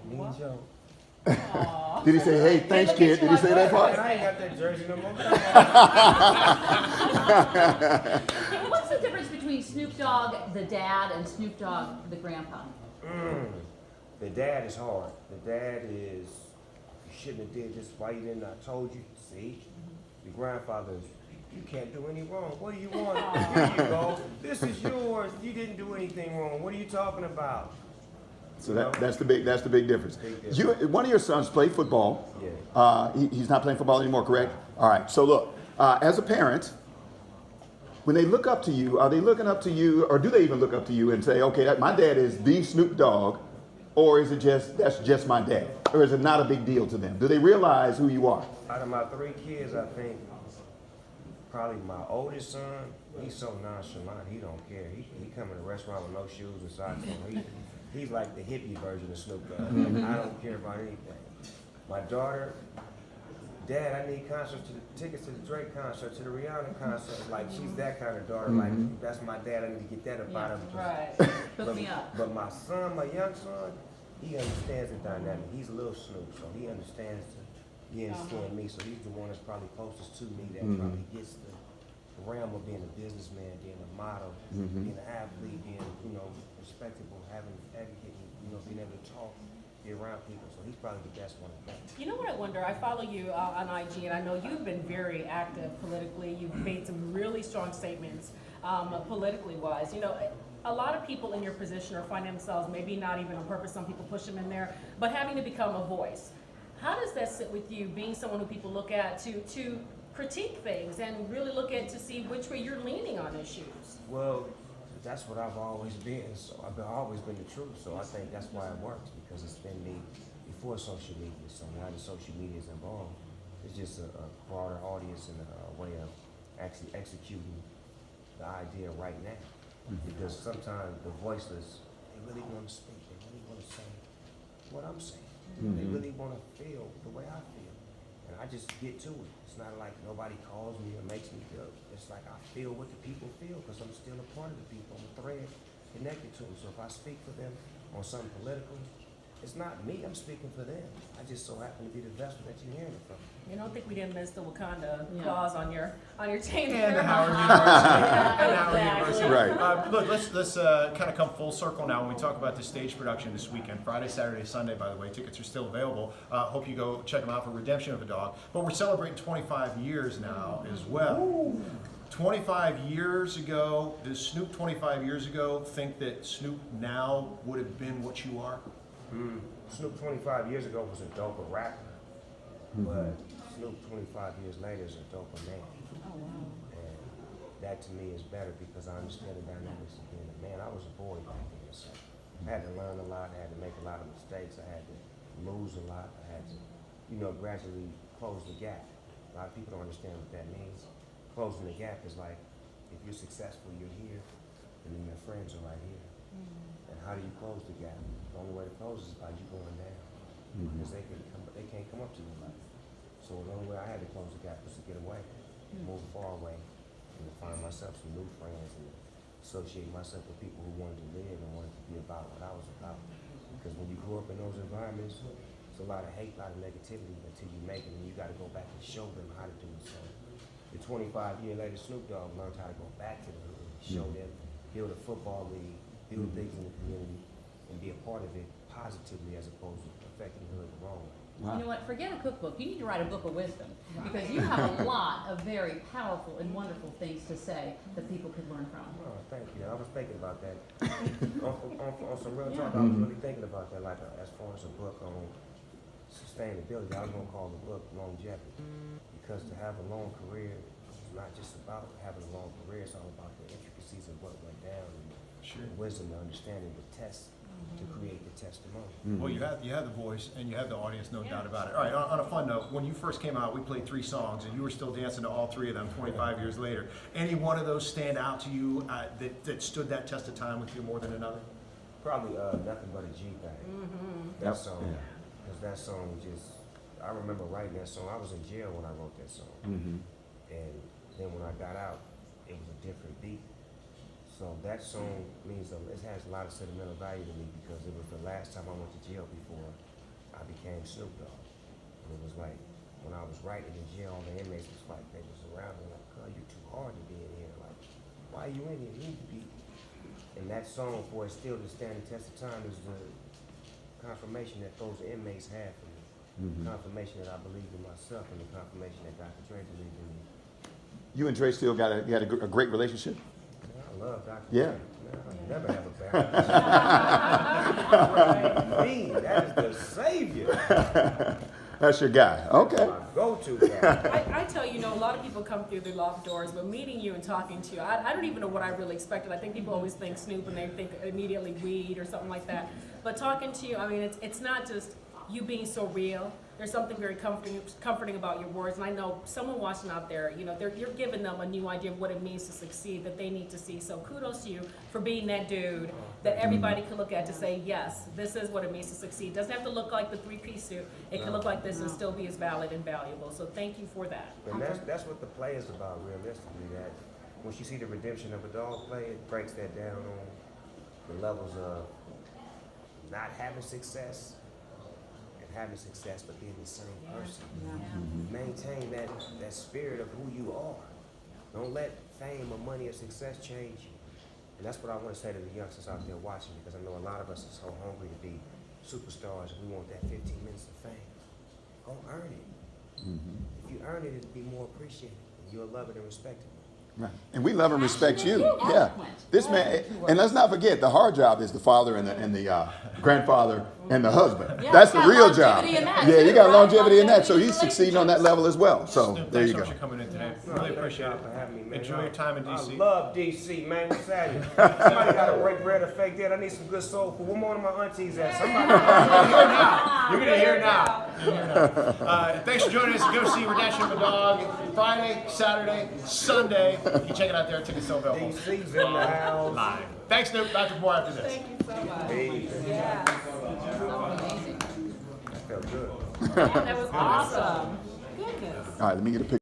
Mean Joe. Did he say, hey, thanks, kid? Did he say that part? I ain't got that jersey no more. What's the difference between Snoop Dogg, the dad, and Snoop Dogg, the grandpa? The dad is hard. The dad is, you shouldn't have did this. Why you didn't? I told you. See? The grandfather is, you can't do any wrong. What do you want? Here you go. This is yours. You didn't do anything wrong. What are you talking about? So that's the big difference. Big difference. One of your sons played football. Yeah. He's not playing football anymore, correct? All right. So look, as a parent, when they look up to you, are they looking up to you, or do they even look up to you and say, okay, my dad is the Snoop Dogg, or is it that's just my dad, or is it not a big deal to them? Do they realize who you are? Out of my 3 kids, I think probably my oldest son, he's so nonchalant, he don't care. He come in a restaurant with no shoes and socks on. He's like the hippie version of Snoop Dogg. I don't care about anything. My daughter, Dad, I need tickets to the Drake concert, to the Rihanna concert. Like, she's that kind of daughter. Like, that's my dad. I need to get that up out of him. Right. Hook me up. But my son, my young son, he understands the dynamic. He's a little Snoop, so he understands me. So he's the one that's probably closest to me that probably gets the realm of being a businessman, being a model, being an athlete, being, respectable, educating, being able to talk, be around people. So he's probably the best one of them. You know what I wonder? I follow you on IG, and I know you've been very active politically. You've made some really strong statements politically wise. A lot of people in your position are finding themselves, maybe not even on purpose, some people push them in there, but having to become a voice. How does that sit with you, being someone who people look at to critique things and really look at to see which way you're leaning on issues? Well, that's what I've always been. So I've always been the truth. So I think that's why it works, because it's been me before social media. So now that social media is involved, it's just a broader audience and a way of actually executing the idea right now. Because sometimes the voiceless, they really want to speak. They really want to say what I'm saying. They really want to feel the way I feel. And I just get to it. It's not like nobody calls me or makes me feel. It's like I feel what the people feel, because I'm still a part of the people. I'm a thread connected to them. So if I speak for them on something political, it's not me. I'm speaking for them. I just so happen to be the vessel that you're hearing it from. You don't think we didn't miss the Wakanda clause on your chain? And Howard University. Right. Look, let's kind of come full circle now when we talk about the stage production this weekend. Friday, Saturday, Sunday, by the way. Tickets are still available. Hope you go check them out for Redemption of a Dog. But we're celebrating 25 years now as well. Ooh. 25 years ago, does Snoop 25 years ago think that Snoop now would have been what you are? Snoop 25 years ago was a doper rapper, but Snoop 25 years later is a doper man. Oh, wow. And that to me is better, because I understand the dynamics of being a man. I was a boy back then, so I had to learn a lot, I had to make a lot of mistakes, I had to lose a lot, I had to, gradually close the gap. A lot of people don't understand what that means. Closing the gap is like, if you're successful, you're here, and then your friends are right here. And how do you close the gap? The only way to close is by you going down, because they can't come up to you like. So the only way I had to close the gap was to get away, move far away, and to find myself some new friends and associate myself with people who wanted to live and wanted to be about what I was about. Because when you grew up in those environments, it's a lot of hate, a lot of negativity until you make it, and you got to go back and show them how to do it. So the 25 years later, Snoop Dogg learned how to go back to the hood, show them, build a football league, build things in the community, and be a part of it positively as opposed to affecting the hood the wrong way. Wow. You know what? Forget a cookbook. You need to write a book of wisdom, because you have a lot of very powerful and wonderful things to say that people could learn from. Oh, thank you. I was thinking about that. on some real talk, I was really thinking about that, like as far as a book on sustainability. I was going to call the book Longevity, because to have a long career is not just about having a long career. It's all about the intricacies of what went down and the wisdom, the understanding, the test to create the testimony. Well, you have the voice and you have the audience, no doubt about it. All right, on a fun note, when you first came out, we played 3 songs, and you were still dancing to all 3 of them 25 years later. Any one of those stand out to you that stood that test of time with you more than another? Probably Nothing But a G-Thing. That song, because that song just, I remember writing that song. I was in jail when I wrote that song. And then when I got out, it was a different beat. So that song means, it has a lot of sentimental value to me, because it was the last time I went to jail before I became Snoop Dogg. And it was like, when I was writing in jail, all the inmates was like, they was around me like, "Cuz, you too hard to be in here. Like, why are you in here? You need to be." And that song, for it still to stand the test of time, is the confirmation that those inmates had for me. Confirmation that I believed in myself, and the confirmation that Dr. Dre believed in me. You and Dre still got you had a great relationship? Man, I love Dr. Yeah. Dre. Man, I never have a bad me, that is the savior. That's your guy. Okay. My go-to guy. I tell you, a lot of people come through the locked doors, but meeting you and talking to you, I don't even know what I really expected. I think people always think Snoop and they think immediately weed or something like that. But talking to you, I mean, it's not just you being so real. There's something very comforting about your words, and I know someone watching out there, you're giving them a new idea of what it means to succeed that they need to see. So kudos to you for being that dude that everybody can look at to say, yes, this is what it means to succeed. It doesn't have to look like the three-piece suit. It can look like this and still be as valid and valuable. So thank you for that. And that's what the play is about, realistically. That once you see the redemption of a dog play, it breaks that down on the levels of not having success and having success, but being the same person. Maintain that spirit of who you are. Don't let fame or money or success change you. And that's what I want to say to the youngsters out there watching, because I know a lot of us are so hungry to be superstars and we want that 15 minutes of fame. Go earn it. If you earn it, it'll be more appreciated. You'll love it and respect it. Right. And we love and respect you. Passionate, Yeah. eloquent. This man, and let's not forget, the hard job is the father and the grandfather and the husband. Yeah, That's he's the got real job. longevity in that, Yeah, you too, got right? longevity in that. So Longevity he's in succeeding on that level as well. So Snoop, there thanks you so go. much for coming in today. No, Really thank appreciate y'all it. for having me, man. Enjoy your time in DC. I love DC, man. What's happening? Somebody got to break bread or fake dead. I need some good soul food. Where more of my aunties at? Somebody. You're gonna hear it now. You're gonna hear it now. Thanks for joining us. Go see Redemption of a Dog Friday, Saturday, Sunday. You can check it out there. Tickets still available. DC's in the house. Live. Thanks, Snoop. Back with more after this. Thank you so much. Hey, Yeah, Amazing. that felt good. that was awesome. Goodness. All right, let me get a picture.